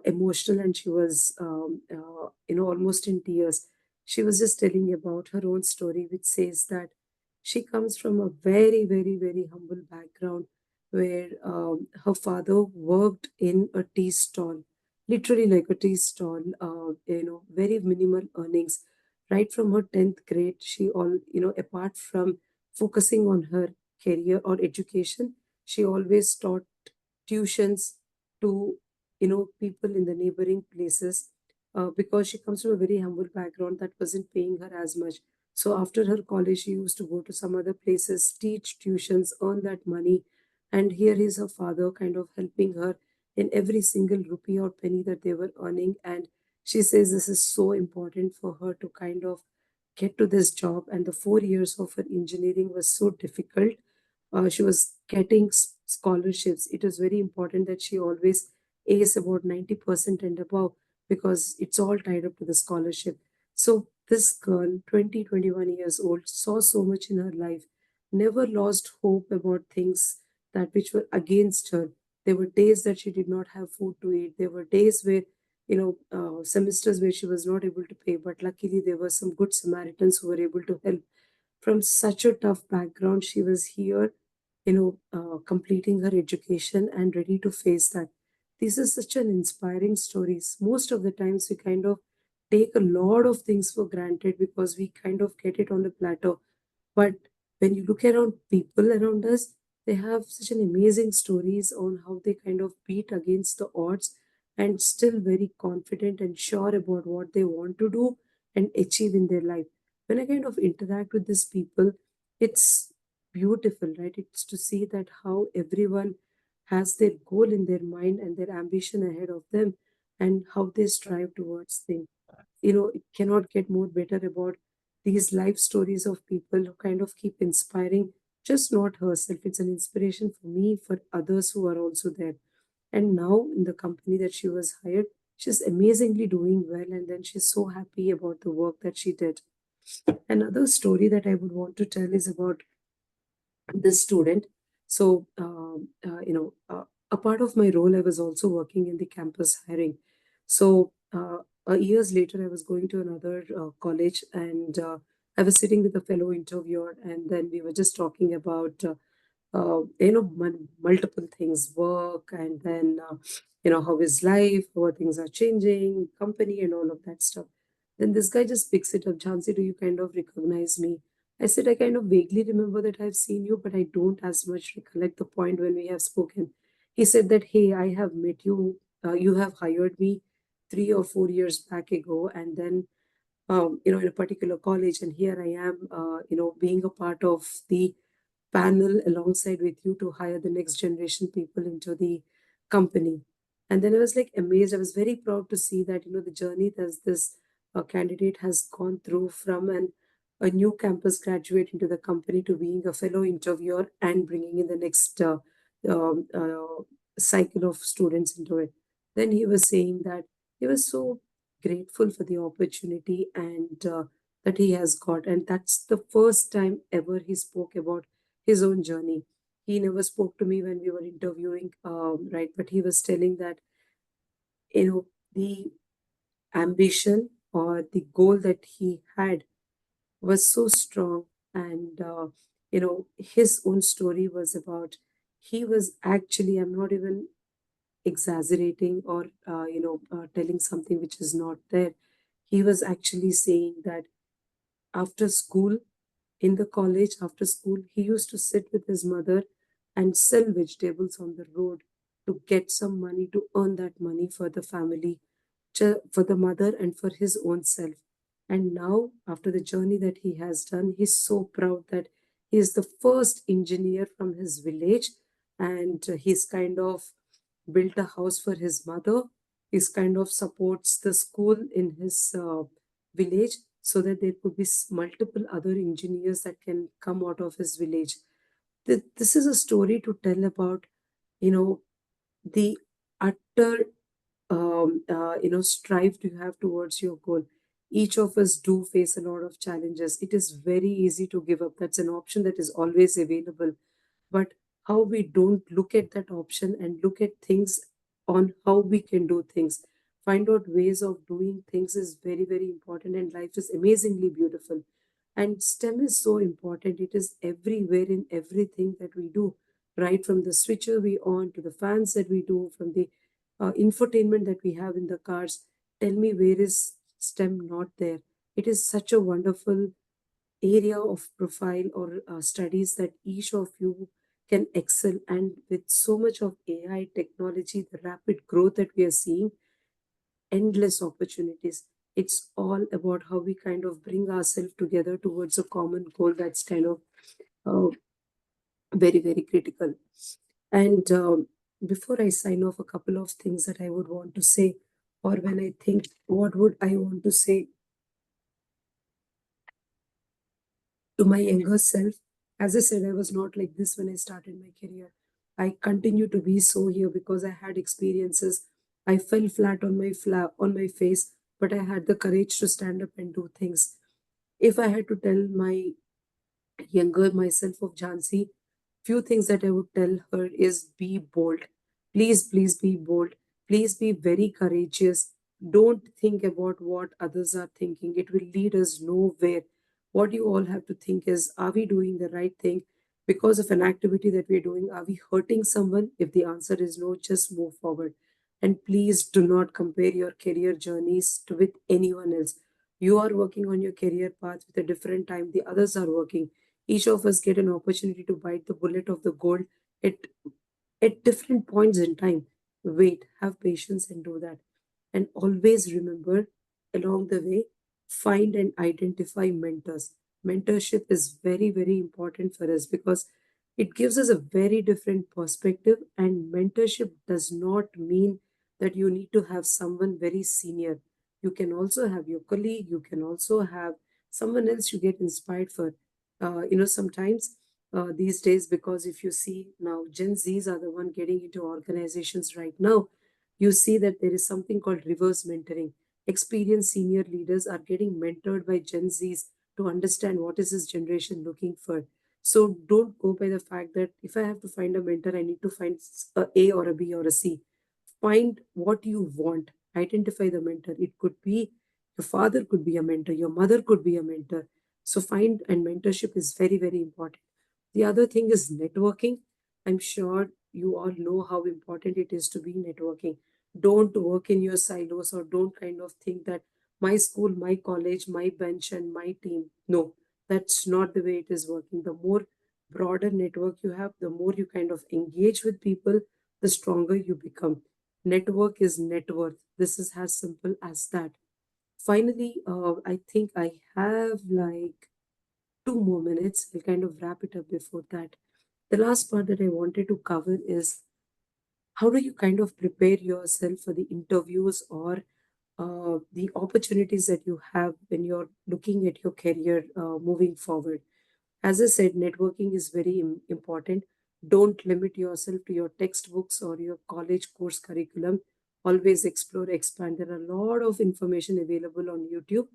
emotional, and she was, almost in tears. She was just telling about her own story, which says that she comes from a very, very, very humble background where her father worked in a tea stall, literally like a tea stall, very minimal earnings. Right from her 10th grade, apart from focusing on her career or education, she always taught tuitions to people in the neighboring places, because she comes from a very humble background that wasn't paying her as much. So after her college, she used to go to some other places, teach tuitions, earn that money. And here is her father kind of helping her in every single rupee or penny that they were earning. And she says this is so important for her to kind of get to this job. And the 4 years of her engineering was so difficult. She was getting scholarships. It was very important that she always ace about 90% and above, because it's all tied up to the scholarship. So this girl, 20, 21 years old, saw so much in her life, never lost hope about things that which were against her. There were days that she did not have food to eat. There were days where, semesters where she was not able to pay, but luckily there were some good Samaritans who were able to help. From such a tough background, she was here, completing her education and ready to face that. this is such an inspiring story. Most of the times we kind of take a lot of things for granted because we kind of get it on a platter. But when you look around people around us, they have such an amazing stories on how they kind of beat against the odds and still very confident and sure about what they want to do and achieve in their life. When I kind of interact with these people, it's beautiful, right? It's to see that how everyone has their goal in their mind and their ambition ahead of them and how they strive towards things. It cannot get more better about these life stories of people who kind of keep inspiring just not herself. It's an inspiration for me, for others who are also there. And now in the company that she was hired, she's amazingly doing well, and then she's so happy about the work that she did. Another story that I would want to tell is about this student. So, a part of my role, I was also working in the campus hiring. So, years later, I was going to another college, and I was sitting with a fellow interviewer, and then we were just talking about multiple things, work, and then how is life, how things are changing, company, and all of that stuff. Then this guy just picks it up. Jhansi, do you kind of recognize me? I said, I kind of vaguely remember that I've seen you, but I don't as much recollect the point when we have spoken. He said that, hey, I have met you. You have hired me 3 or 4 years back ago, and then in a particular college, and here I am, being a part of the panel alongside with you to hire the next generation people into the company. And then I was like amazed. I was very proud to see that, the journey that this candidate has gone through from a new campus graduate into the company to being a fellow interviewer and bringing in the next um, uh, cycle of students into it. Then he was saying that he was so grateful for the opportunity and that he has got. And that's the first time ever he spoke about his own journey. He never spoke to me when we were interviewing, right? But he was telling that, the ambition or the goal that he had was so strong. And, his own story was about, he was actually, I'm not even exaggerating or, telling something which is not there. He was actually saying that after school, in the college, after school, he used to sit with his mother and sell vegetables on the road to get some money to earn that money for the family, for the mother and for his own self. And now, after the journey that he has done, he's so proud that he is the first engineer from his village, and he's kind of built a house for his mother. He's kind of supports the school in his village so that there could be multiple other engineers that can come out of his village. This is a story to tell about, the utter, strive you have towards your goal. Each of us do face a lot of challenges. It is very easy to give up. That's an option that is always available. But how we don't look at that option and look at things on how we can do things, find out ways of doing things is very, very important. And life is amazingly beautiful. And STEM is so important. It is everywhere in everything that we do, right from the switcher we on to the fans that we do, from the infotainment that we have in the cars. Tell me, where is STEM not there? It is such a wonderful area of profile or studies that each of you can excel. And with so much of AI technology, the rapid growth that we are seeing, endless opportunities. It's all about how we kind of bring ourselves together towards a common goal that's kind of uh, very, very critical. And before I sign off, a couple of things that I would want to say, or when I think, what would I want to say to my younger self? As I said, I was not like this when I started my career. I continue to be so here because I had experiences. I fell flat on my face, but I had the courage to stand up and do things. If I had to tell my younger myself of Jhansi, few things that I would tell her is be bold. Please, please be bold. Please be very courageous. Don't think about what others are thinking. It will lead us nowhere. What you all have to think is, are we doing the right thing? Because of an activity that we're doing, are we hurting someone? If the answer is no, just move forward. And please do not compare your career journeys with anyone else. You are working on your career path with a different time. The others are working. Each of us get an opportunity to bite the bullet of the gold at, at different points in time. Wait, have patience and do that. And always remember along the way, find and identify mentors. Mentorship is very, very important for us because it gives us a very different perspective. And mentorship does not mean that you need to have someone very senior. You can also have your colleague, you can also have someone else you get inspired for. Sometimes these days, because if you see now, Gen Zs are the one getting into organizations right now. You see that there is something called reverse mentoring. Experienced senior leaders are getting mentored by Gen Zs to understand what is this generation looking for. So don't go by the fact that if I have to find a mentor, I need to find a A or a B or a C. Find what you want. Identify the mentor. It could be your father could be a mentor, your mother could be a mentor. So find and mentorship is very, very important. The other thing is networking. I'm sure you all know how important it is to be networking. Don't work in your silos or don't kind of think that my school, my college, my bench, and my team. No, that's not the way it is working. The more broader network you have, the more you kind of engage with people, the stronger you become. Network is net worth. This is as simple as that. Finally, I think I have like 2 more minutes. I'll kind of wrap it up before that. The last part that I wanted to cover is how do you kind of prepare yourself for the interviews or the opportunities that you have when you're looking at your career moving forward. As I said, networking is very important. Don't limit yourself to your textbooks or your college course curriculum. Always explore, expand. There are a lot of information available on YouTube,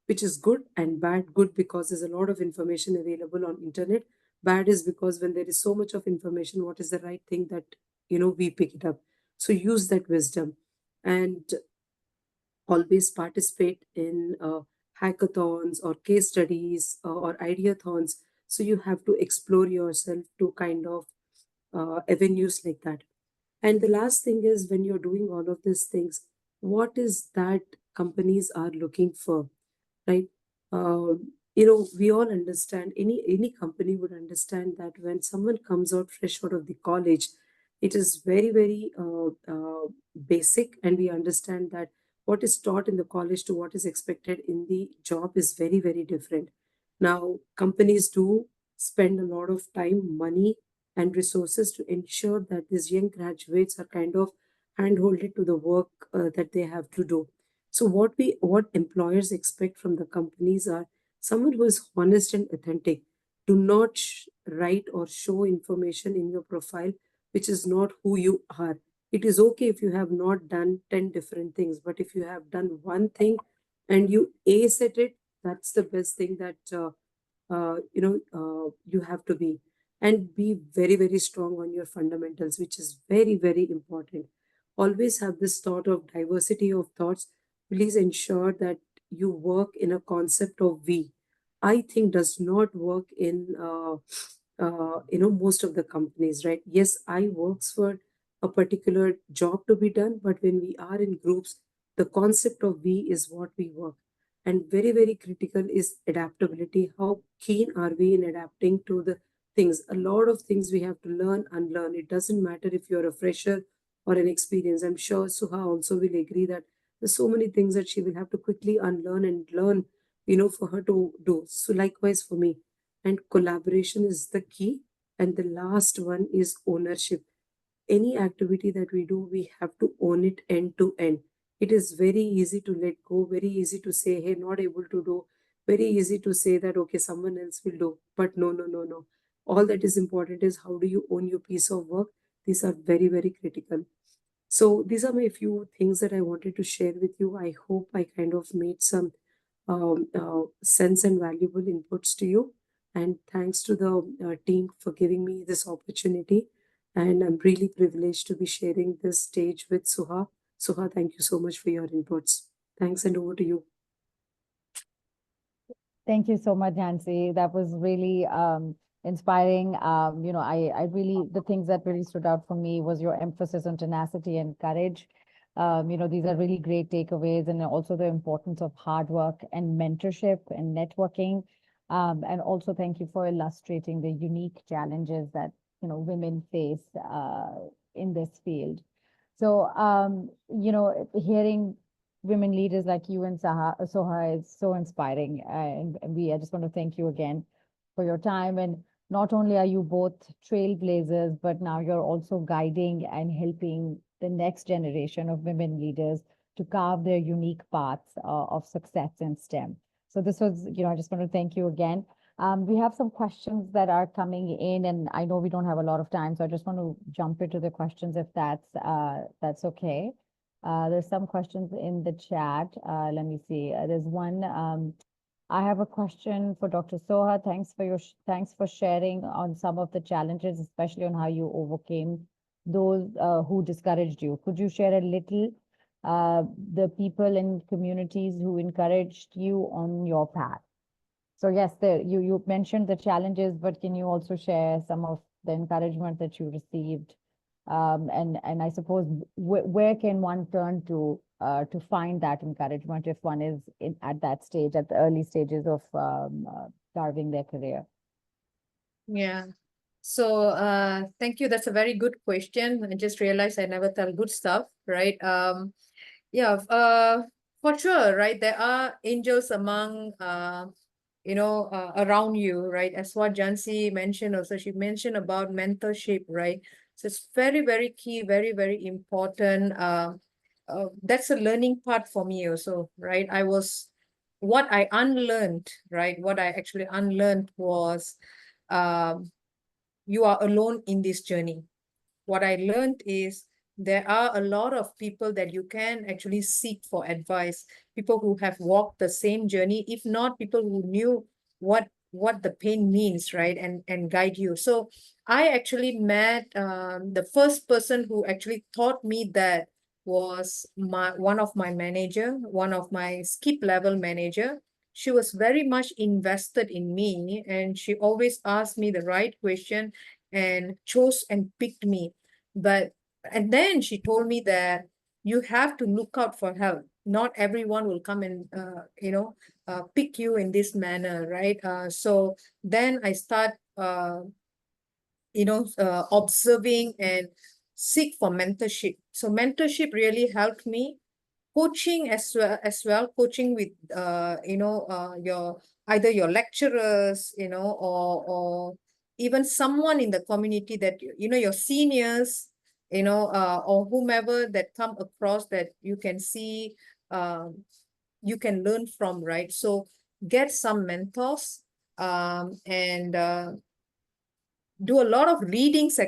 which is good and bad. Good because there's a lot of information available on internet. Bad is because when there is so much of information, what is the right thing that we pick it up. So use that wisdom and always participate in hackathons or case studies or ideathons. So you have to explore yourself to kind of avenues like that. And the last thing is when you're doing all of these things, what is that companies are looking for, right? We all understand, any company would understand that when someone comes out fresh out of the college, it is very, very basic, and we understand that what is taught in the college to what is expected in the job is very, very different. Now, companies do spend a lot of time, money, and resources to ensure that these young graduates are kind of handholded to the work that they have to do. So what employers expect from the companies are someone who is honest and authentic. Do not write or show information in your profile which is not who you are. It is okay if you have not done 10 different things, but if you have done one thing and you ace at it, that's the best thing that you have to be. And be very, very strong on your fundamentals, which is very, very important. Always have this thought of diversity of thoughts. Please ensure that you work in a concept of we. I think does not work in most of the companies, right? Yes, I works for a particular job to be done, but when we are in groups, the concept of we is what we work. And very, very critical is adaptability. How keen are we in adapting to the things? A lot of things we have to learn, unlearn. It doesn't matter if you're a fresher or an experience. I'm sure Suha also will agree that there's so many things that she will have to quickly unlearn and learn, for her to do. So likewise for me. And collaboration is the key. And the last one is ownership. Any activity that we do, we have to own it end to end. It is very easy to let go, very easy to say, hey, not able to do, very easy to say that, okay, someone else will do. But no, no, no, no. All that is important is how do you own your piece of work? These are very, very critical. So these are my few things that I wanted to share with you. I hope I kind of made some sense and valuable inputs to you. And thanks to the team for giving me this opportunity. And I'm really privileged to be sharing this stage with Suha. Suha, thank you so much for your inputs. Thanks, and over to you. Thank you so much, Nancy. That was really inspiring. I really, the things that really stood out for me was your emphasis on tenacity and courage. These are really great takeaways, and also the importance of hard work and mentorship and networking. And also thank you for illustrating the unique challenges that, women face in this field. So, hearing women leaders like you and Soha is so inspiring. I just want to thank you again for your time. And not only are you both trailblazers, but now you're also guiding and helping the next generation of women leaders to carve their unique paths of success in STEM. So this was, I just want to thank you again. We have some questions that are coming in, and I know we don't have a lot of time, so I just want to jump into the questions if that's okay. There's some questions in the chat. Let me see. There's one. I have a question for Dr. Soha. Thanks for sharing on some of the challenges, especially on how you overcame those who discouraged you. Could you share a little the people and communities who encouraged you on your path? So yes, you mentioned the challenges, but can you also share some of the encouragement that you received? And I suppose where can one turn to find that encouragement if one is at that stage, at the early stages of carving their career? Yeah. So thank you. That's a very good question. I just realized I never tell good stuff, right? Yeah, for sure, right? There are angels among around you, right? As what Jansi mentioned also, she mentioned about mentorship, right? So it's very, very key, very, very important. That's a learning part for me also, right? What I unlearned, right? What I actually unlearned was you are alone in this journey. What I learned is there are a lot of people that you can actually seek for advice, people who have walked the same journey, if not people who knew what the pain means, right? And guide you. So I actually met the first person who actually taught me that was one of my manager, one of my skip level manager. She was very much invested in me, and she always asked me the right question and chose and picked me. And then she told me that you have to look out for help. Not everyone will come and pick you in this manner, right? So then I start observing and seek for mentorship. So mentorship really helped me. Coaching as well, coaching with your either your lecturers, or even someone in the community that your seniors, or whomever that come across that you can see, you can learn from, right? So get some mentors, and do a lot of readings.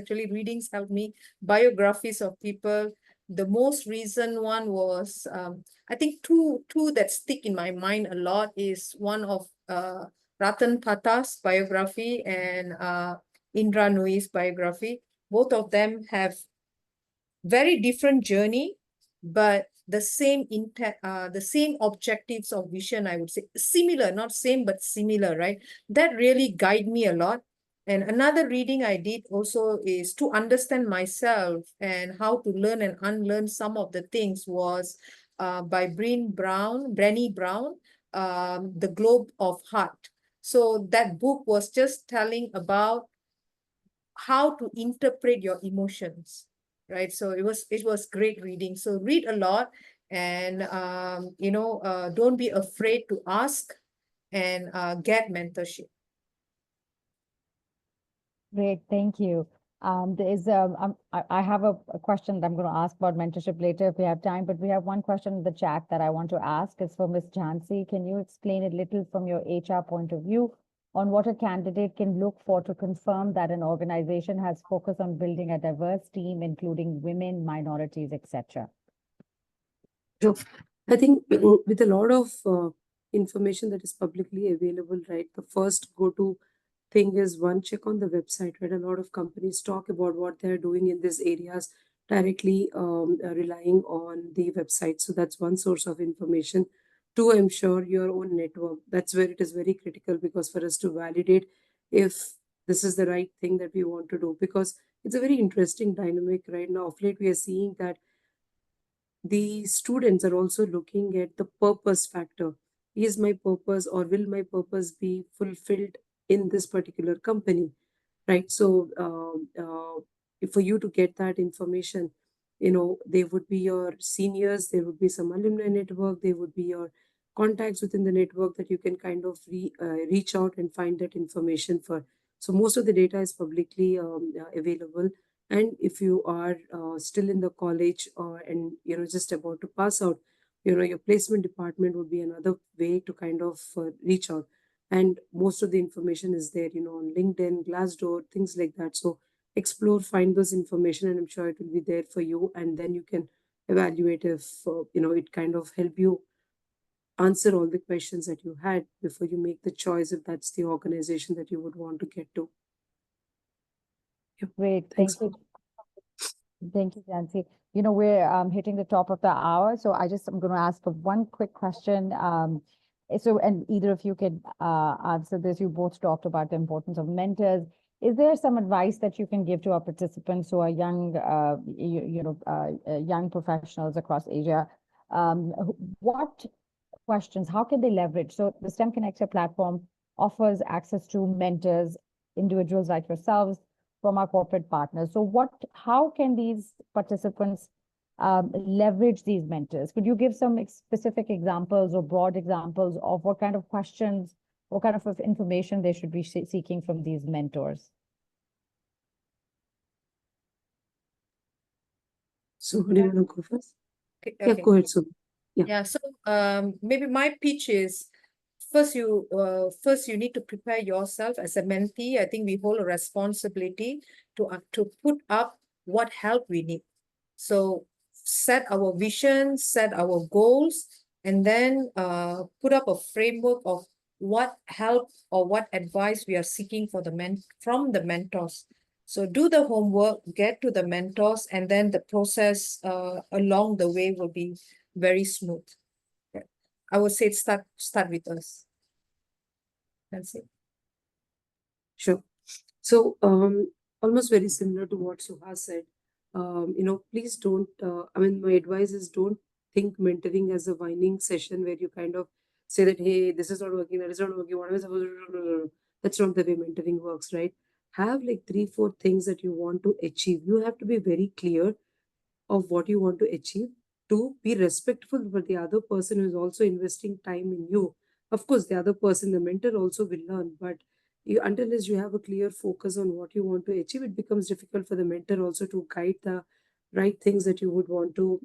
Readings help me. Biographies of people. The most recent one was, I think two that stick in my mind a lot is one of Ratan Tata's biography and Indra Nooyi's biography. Both of them have very different journey, but the same intent, the same objectives of vision, I would say. Similar, not same, but similar, right? That really guide me a lot. And another reading I did also is to understand myself and how to learn and unlearn some of the things was by Brené Brown, The Globe of Heart. So that book was just telling about how to interpret your emotions, right? So it was great reading. So read a lot, and don't be afraid to ask and get mentorship. Great, thank you. I have a question that I'm going to ask about mentorship later if we have time, but we have one question in the chat that I want to ask. It's for Ms. Jansi. Can you explain a little from your HR point of view on what a candidate can look for to confirm that an organization has focus on building a diverse team, including women, minorities, etc.? So I think with a lot of information that is publicly available, right, the first go-to thing is one, check on the website, right? A lot of companies talk about what they're doing in these areas directly relying on the website. So that's one source of information. Two, ensure your own network. That's where it is very critical, because for us to validate if this is the right thing that we want to do, because it's a very interesting dynamic right now. Of late, we are seeing that the students are also looking at the purpose factor. Is my purpose or will my purpose be fulfilled in this particular company? Right. So, for you to get that information, they would be your seniors, there would be some alumni network, there would be your contacts within the network that you can kind of reach out and find that information for. So, most of the data is publicly available. And if you are still in the college and just about to pass out, your placement department would be another way to kind of reach out. And most of the information is there, on LinkedIn, Glassdoor, things like that. So explore, find those information, and I'm sure it will be there for you. And then you can evaluate if it kind of help you answer all the questions that you had before you make the choice if that's the organization that you would want to get to. Yep. Great, Thanks. thank you. Thank you, Jansi. We're hitting the top of the hour, so I'm going to ask for one quick question. And either of you can answer this. You both talked about the importance of mentors. Is there some advice that you can give to our participants who are young, young professionals across Asia? What questions, how can they leverage? So the STEM Connector platform offers access to mentors, individuals like yourselves, from our corporate partners. So how can these participants leverage these mentors? Could you give some specific examples or broad examples of what kind of questions, what kind of information they should be seeking from these mentors? So do you want to go first? Okay, Yeah, okay. go ahead, Sumi. Yeah, so maybe my pitch is first you need to prepare yourself as a mentee. I think we hold a responsibility to put up what help we need. So set our vision, set our goals, and then put up a framework of what help or what advice we are seeking from the mentors. So do the homework, get to the mentors, and then the process along the way will be very smooth. Yeah. I would say start with us. That's it. Sure. So, almost very similar to what Suha said. Please don't. My advice is don't think mentoring as a whining session where you kind of say that, hey, this is not working, that is not working. What am I supposed to do? That's not the way mentoring works, right? Have like 3-4 things that you want to achieve. You have to be very clear of what you want to achieve, to be respectful for the other person who is also investing time in you. Of course, the other person, the mentor, also will learn, but until as you have a clear focus on what you want to achieve, it becomes difficult for the mentor also to guide the right things that you would want to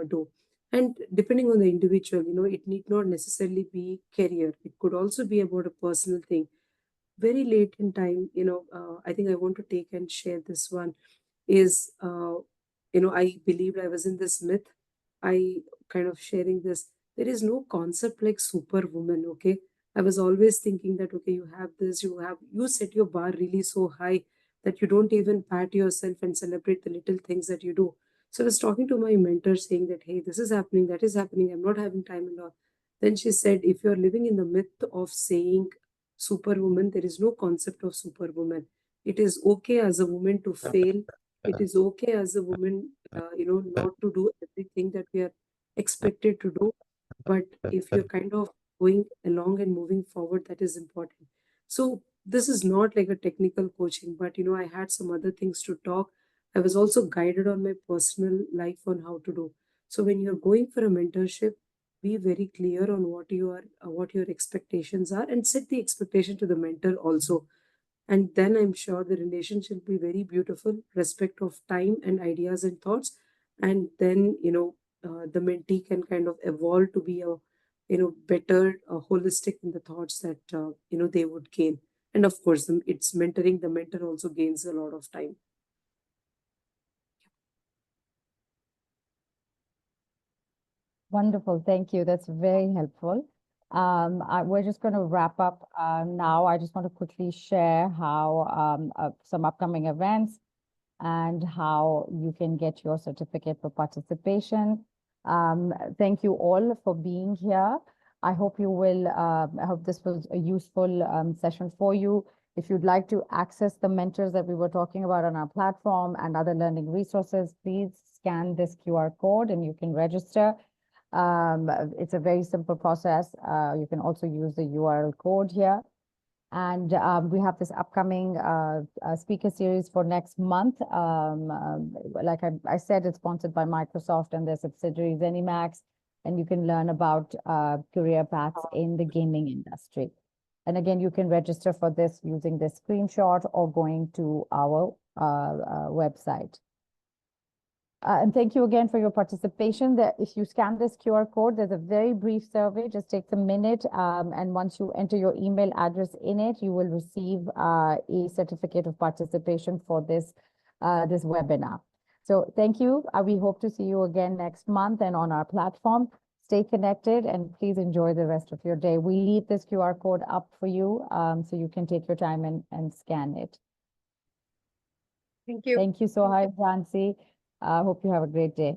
do. And depending on the individual, it need not necessarily be career. It could also be about a personal thing. Very late in time, I think I want to take and share this one is, I believed I was in this myth. I kind of sharing this. There is no concept like superwoman, okay? I was always thinking that, okay, you have this, you set your bar really so high that you don't even pat yourself and celebrate the little things that you do. So I was talking to my mentor saying that, hey, this is happening, that is happening, I'm not having time and all. Then she said, if you're living in the myth of saying superwoman, there is no concept of superwoman. It is okay as a woman to fail. It is okay as a woman, not to do everything that we are expected to do. But if you're kind of going along and moving forward, that is important. So this is not like a technical coaching, but I had some other things to talk. I was also guided on my personal life on how to do. So when you're going for a mentorship, be very clear on what your expectations are, and set the expectation to the mentor also. And then I'm sure the relationship will be very beautiful, respect of time and ideas and thoughts. And then the mentee can kind of evolve to be a better, holistic in the thoughts that they would gain. And of course, it's mentoring. The mentor also gains a lot of time. Wonderful, thank you. That's very helpful. We're just going to wrap up now. I just want to quickly share how some upcoming events and how you can get your certificate for participation. Thank you all for being here. I hope I hope this was a useful session for you. If you'd like to access the mentors that we were talking about on our platform and other learning resources, please scan this QR code and you can register. It's a very simple process. You can also use the URL code here. And we have this upcoming speaker series for next month. Like I said, it's sponsored by Microsoft and their subsidiary ZeniMax, and you can learn about career paths in the gaming industry. And again, you can register for this using this screenshot or going to our website. And thank you again for your participation. If you scan this QR code, there's a very brief survey, just takes a minute. And once you enter your email address in it, you will receive a certificate of participation for this webinar. So thank you. We hope to see you again next month and on our platform. Stay connected and please enjoy the rest of your day. We leave this QR code up for you so you can take your time and scan it. Thank you. Thank you so much, Jansi. Hope you have a great day.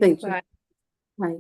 Thank you. Bye. Bye.